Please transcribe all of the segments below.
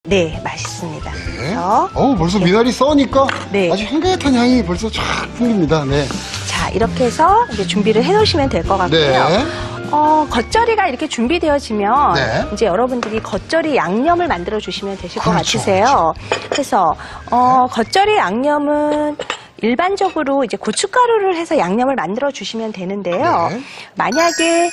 네, 맛있습니다. 네. 그래서 벌써 미나리 써니까 네. 아주 향긋한 향이 벌써 쫙 풍깁니다. 네. 자, 이렇게 해서 이제 준비를 해 놓으시면 될 것 같고요. 네. 겉절이가 이렇게 준비되어지면 네. 이제 여러분들이 겉절이 양념을 만들어 주시면 되실 것 그렇죠, 같으세요. 그래서 겉절이 양념은 일반적으로 이제 고춧가루를 해서 양념을 만들어 주시면 되는데요. 네. 만약에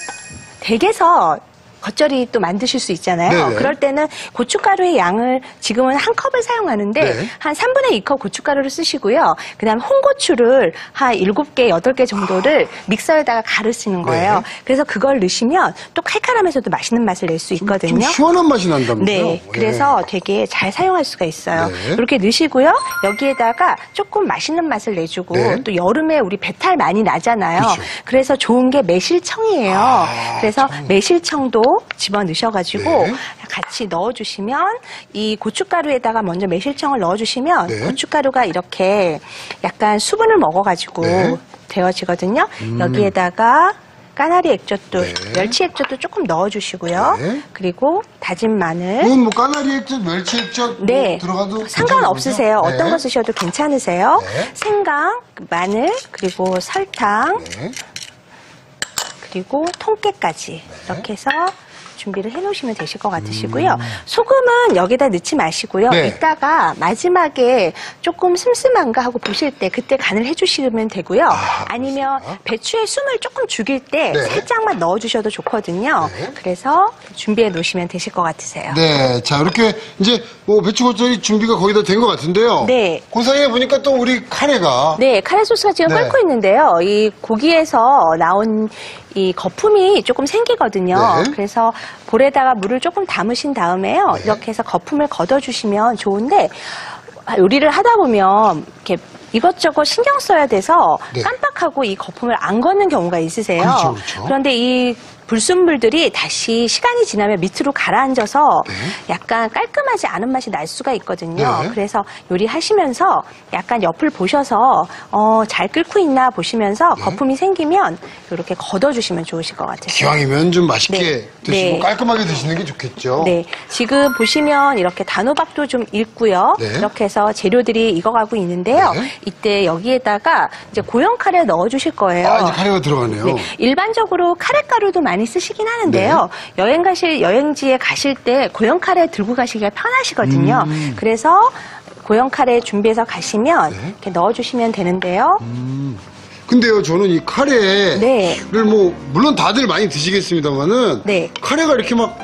댁에서 겉절이 또 만드실 수 있잖아요. 네네. 그럴 때는 고춧가루의 양을 지금은 한 컵을 사용하는데 네. 한 3분의 2컵 고춧가루를 쓰시고요. 그 다음 홍고추를 한 7개, 8개 정도를 믹서에다가 가르시는 거예요. 네. 그래서 그걸 넣으시면 또 칼칼하면서도 맛있는 맛을 낼 수 있거든요. 좀 시원한 맛이 난다면서요? 네, 그래서 되게 잘 사용할 수가 있어요. 네. 이렇게 넣으시고요. 여기에다가 조금 맛있는 맛을 내주고 네. 또 여름에 우리 배탈 많이 나잖아요. 그렇죠. 그래서 좋은 게 매실청이에요. 그래서 매실청도 집어 넣으셔가지고 네. 같이 넣어주시면 이 고춧가루에다가 먼저 매실청을 넣어주시면 네. 고춧가루가 이렇게 약간 수분을 먹어가지고 네. 되어지거든요. 여기에다가 까나리 액젓도, 네. 멸치 액젓도 조금 넣어주시고요. 네. 그리고 다진 마늘. 이건 뭐 까나리 액젓, 멸치 액젓 네, 들어가도 상관없으세요. 괜찮은 거죠? 어떤 거 쓰셔도 괜찮으세요. 네. 생강, 마늘, 그리고 설탕, 네. 그리고 통깨까지 이렇게 해서 준비를 해놓으시면 되실 것 같으시고요. 소금은 여기다 넣지 마시고요. 네. 이따가 마지막에 조금 슴슴한가 하고 보실 때 그때 간을 해주시면 되고요. 아니면 배추의 숨을 조금 죽일 때 네. 살짝만 넣어주셔도 좋거든요. 네. 그래서 준비해 놓으시면 되실 것 같으세요. 네, 자 이렇게 이제 뭐 배추겉절이 준비가 거의 다 된 것 같은데요. 네. 그 사이에 보니까 또 우리 카레가 네, 카레 소스가 지금 네. 끓고 있는데요. 이 고기에서 나온 이 거품이 조금 생기거든요. 네. 그래서 볼에다가 물을 조금 담으신 다음에요. 이렇게 해서 거품을 걷어주시면 좋은데 요리를 하다 보면 이렇게 이것저것 신경 써야 돼서 네. 깜빡하고 이 거품을 안 걷는 경우가 있으세요. 그렇죠, 그렇죠. 그런데 이 불순물들이 다시 시간이 지나면 밑으로 가라앉아서 네. 약간 깔끔하지 않은 맛이 날 수가 있거든요. 네. 그래서 요리하시면서 약간 옆을 보셔서 잘 끓고 있나 보시면서 거품이 생기면 이렇게 걷어주시면 좋으실 것 같아요. 기왕이면 좀 맛있게 네. 드시고 네. 깔끔하게 드시는 게 좋겠죠. 네, 지금 보시면 이렇게 단호박도 좀 익고요. 네. 이렇게 해서 재료들이 익어가고 있는데요. 네. 이때 여기에다가 이제 고형 카레 넣어주실 거예요. 아, 이제 카레가 들어가네요. 네, 일반적으로 카레가루도 많이 쓰시긴 하는데요. 네. 여행지에 가실 때 고형 카레 들고 가시기가 편하시거든요. 그래서 고형 카레 준비해서 가시면 네. 이렇게 넣어주시면 되는데요. 근데요, 저는 이 카레를 네. 뭐 물론 다들 많이 드시겠습니다만은 네. 카레가 이렇게 막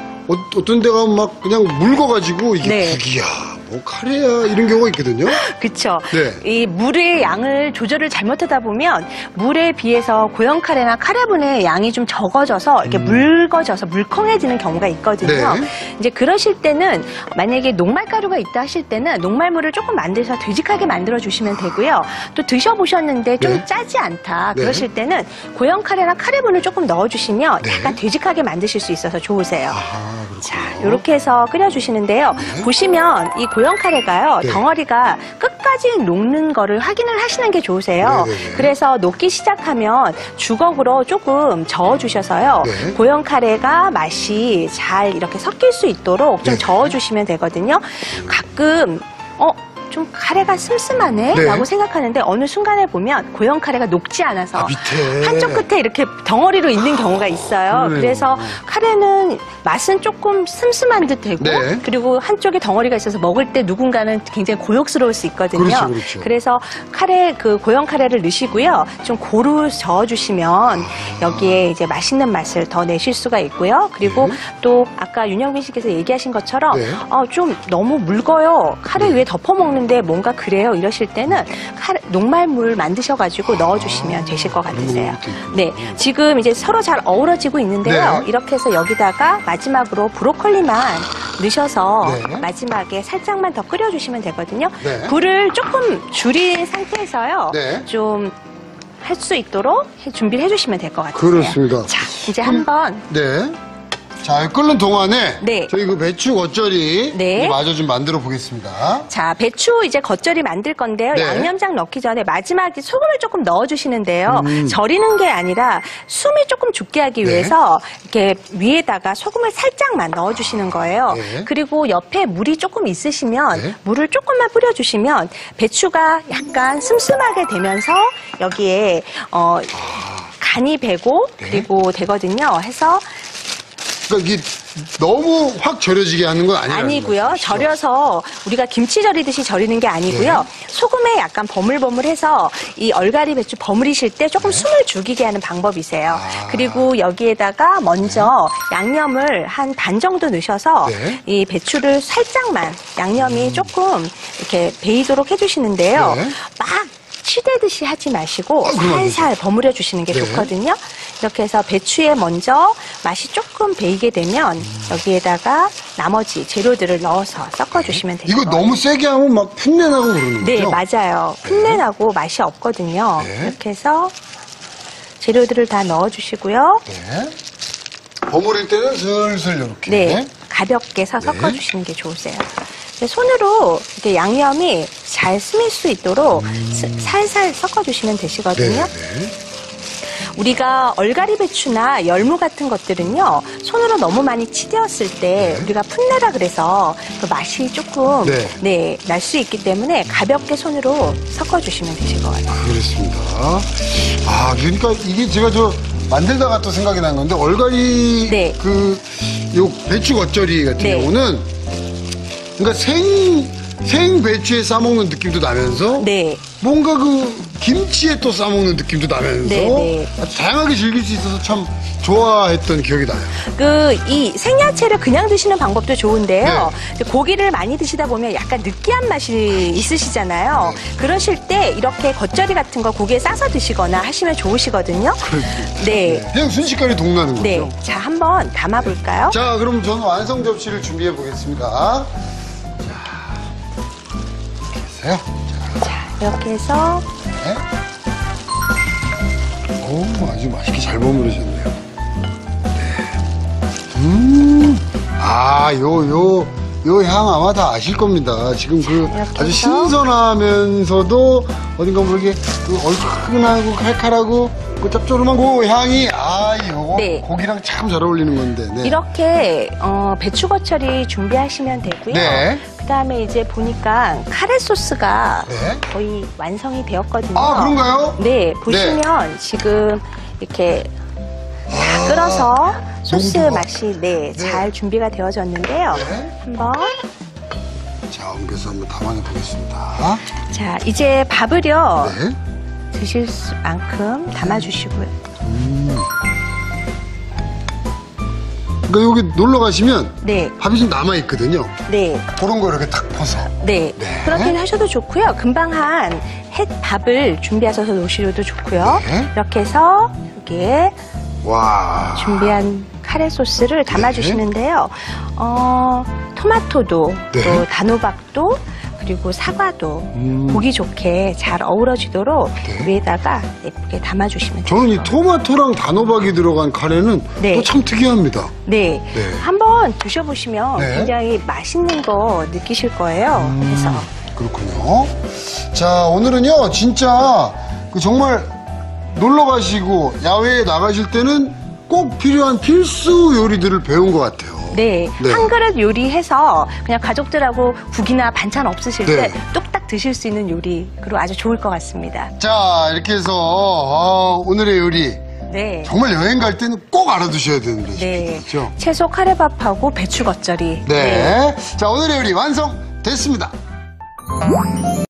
어떤 데가 막 그냥 묽어가지고 이게 네. 국이야, 뭐 카레야 이런 경우가 있거든요. 그쵸. 네. 이 물의 양을 조절을 잘못하다 보면 물에 비해서 고형 카레나 카레분의 양이 좀 적어져서 이렇게 묽어져서 물컹해지는 경우가 있거든요. 네. 이제 그러실 때는 만약에 녹말가루가 있다 하실 때는 녹말물을 조금 만드셔서 되직하게 만들어 주시면 되고요. 또 드셔보셨는데 좀 네. 짜지 않다 네. 그러실 때는 고형 카레나 카레분을 조금 넣어주시면 네. 약간 되직하게 만드실 수 있어서 좋으세요. 아, 그렇군요. 자, 이렇게 해서 끓여주시는데요. 보시면 이 고형 카레가요, 네. 덩어리가 끝까지 녹는 거를 확인을 하시는 게 좋으세요. 네네네. 그래서 녹기 시작하면 주걱으로 조금 저어주셔서요. 네. 고형 카레가 맛이 잘 이렇게 섞일 수 있도록 좀 네. 저어주시면 되거든요. 가끔, 좀 카레가 슴슴하네? 네. 라고 생각하는데 어느 순간에 보면 고형 카레가 녹지 않아서 밑에. 한쪽 끝에 이렇게 덩어리로 있는 경우가 있어요. 그러네요. 그래서 카레는 맛은 조금 슴슴한 듯 되고 네. 그리고 한쪽에 덩어리가 있어서 먹을 때 누군가는 굉장히 고역스러울 수 있거든요. 그렇죠, 그렇죠. 그래서 고형 카레를 넣으시고요. 좀 고루 저어주시면 여기에 이제 맛있는 맛을 더 내실 수가 있고요. 그리고 네. 또 아까 윤영빈 씨께서 얘기하신 것처럼 네. 좀 너무 묽어요. 카레 위에 덮어 먹는데 뭔가 그래요. 이러실 때는 녹말물 만드셔가지고 넣어주시면 되실 것 같으세요. 네, 지금 이제 서로 잘 어우러지고 있는데요. 네. 이렇게 해서 여기다가 마지막으로 브로콜리만 넣으셔서 네. 마지막에 살짝만 더 끓여주시면 되거든요. 네. 불을 조금 줄인 상태에서요. 네. 좀 할 수 있도록 준비를 해주시면 될 것 같아요. 그렇습니다. 자, 이제 한번 네. 자, 끓는 동안에 네. 저희 그 배추 겉절이 네. 마저 좀 만들어 보겠습니다. 자, 배추 이제 겉절이 만들 건데요. 네. 양념장 넣기 전에 마지막에 소금을 조금 넣어주시는데요. 절이는 게 아니라 숨이 조금 죽게 하기 네. 위해서 이렇게 위에다가 소금을 살짝만 넣어주시는 거예요. 네. 그리고 옆에 물이 조금 있으시면 네. 물을 조금만 뿌려주시면 배추가 약간 슴슴하게 되면서 여기에 간이 배고 네. 그리고 되거든요. 해서 그러니까 이게 너무 확 절여지게 하는 건 아니고요. 절여서 우리가 김치 절이듯이 절이는 게 아니고요. 네. 소금에 약간 버물버물해서 이 얼갈이 배추 버무리실 때 조금 숨을 죽이게 하는 방법이세요. 그리고 여기에다가 먼저 양념을 한 반 정도 넣으셔서 네. 이 배추를 살짝만 양념이 조금 이렇게 배이도록 해주시는데요. 네. 막 치대듯이 하지 마시고 그럼 안 살살 버무려 주시는 게 네. 좋거든요. 이렇게 해서 배추에 먼저 맛이 조금 배이게 되면 여기에다가 나머지 재료들을 넣어서 섞어주시면 돼요. 이거 너무 세게 하면 막 풋내 나고 그러는 네, 거죠? 맞아요. 풋내 나고 맛이 없거든요. 네. 이렇게 해서 재료들을 다 넣어주시고요. 네. 버무릴 때는 슬슬 이렇게. 네, 가볍게 해서 섞어주시는 게 좋으세요. 손으로 이렇게 양념이 잘 스밀 수 있도록 살살 섞어주시면 되시거든요. 네. 우리가 얼갈이 배추나 열무 같은 것들은요, 손으로 너무 많이 치대었을 때 우리가 풋내라 그래서 그 맛이 조금 날 수 있기 때문에 가볍게 손으로 섞어주시면 되실 것 같아요. 그렇습니다. 아, 그러니까 이게 제가 만들다가 또 생각이 난 건데, 얼갈이 네. 요 배추 겉절이 같은 네. 경우는 그러니까 생 배추에 싸먹는 느낌도 나면서 네. 뭔가 김치에 또 싸먹는 느낌도 나면서 네. 아주 다양하게 즐길 수 있어서 참 좋아했던 기억이 나요. 이 생야채를 그냥 드시는 방법도 좋은데요. 고기를 많이 드시다 보면 약간 느끼한 맛이 있으시잖아요. 그러실 때 이렇게 겉절이 같은 거 고기에 싸서 드시거나 하시면 좋으시거든요. 네. 그냥 순식간에 동나는 거죠. 네. 자, 한번 담아볼까요? 자, 그럼 저는 완성 접시를 준비해 보겠습니다. 자, 이렇게 해서요. 자, 이렇게 해서 네. 오, 아주 맛있게 잘 버무리셨네요. 네. 요 향 아마 다 아실 겁니다. 지금 이렇게 아주 해서. 신선하면서도 어딘가 모르게 얼큰하고 칼칼하고 짭조름한 그 향이 이거 네. 고기랑 참 잘 어울리는 건데. 네. 이렇게 배추겉절이 준비하시면 되고요. 네. 그다음에 이제 보니까 카레 소스가 네. 거의 완성이 되었거든요. 아, 그런가요? 네, 보시면 지금 이렇게 다 끓어서 소스의 농도가. 맛이 잘 준비가 되어졌는데요. 네. 한번 자, 옮겨서 한번 담아내 보겠습니다. 자, 이제 밥을요. 네. 드실 만큼 담아주시고요. 그러니까 여기 놀러 가시면 네, 밥이 좀 남아 있거든요. 네, 그런 거 이렇게 탁 퍼서. 네. 네. 그렇게 하셔도 좋고요. 금방 한 밥을 준비하셔서 놓으셔도 좋고요. 네. 이렇게 해서 여기에 와. 준비한 카레 소스를 담아주시는데요. 토마토도 네. 또 단호박도 그리고 사과도 보기 좋게 잘 어우러지도록 네. 위에다가 예쁘게 담아주시면 돼요. 저는 이 토마토랑 단호박이 들어간 카레는 네. 또 참 특이합니다. 네. 네. 한번 드셔보시면 네. 굉장히 맛있는 거 느끼실 거예요. 그래서 그렇군요. 자, 오늘은요, 진짜 정말 놀러 가시고 야외에 나가실 때는 꼭 필요한 필수 요리들을 배운 것 같아요. 네. 네. 한 그릇 요리해서 그냥 가족들하고 국이나 반찬 없으실 네. 때 뚝딱 드실 수 있는 요리로 아주 좋을 것 같습니다. 자, 이렇게 해서 오늘의 요리 네. 정말 여행 갈 때는 꼭 알아두셔야 되는 레시피죠. 채소 카레밥하고 배추 겉절이. 네. 자, 오늘의 요리 완성됐습니다.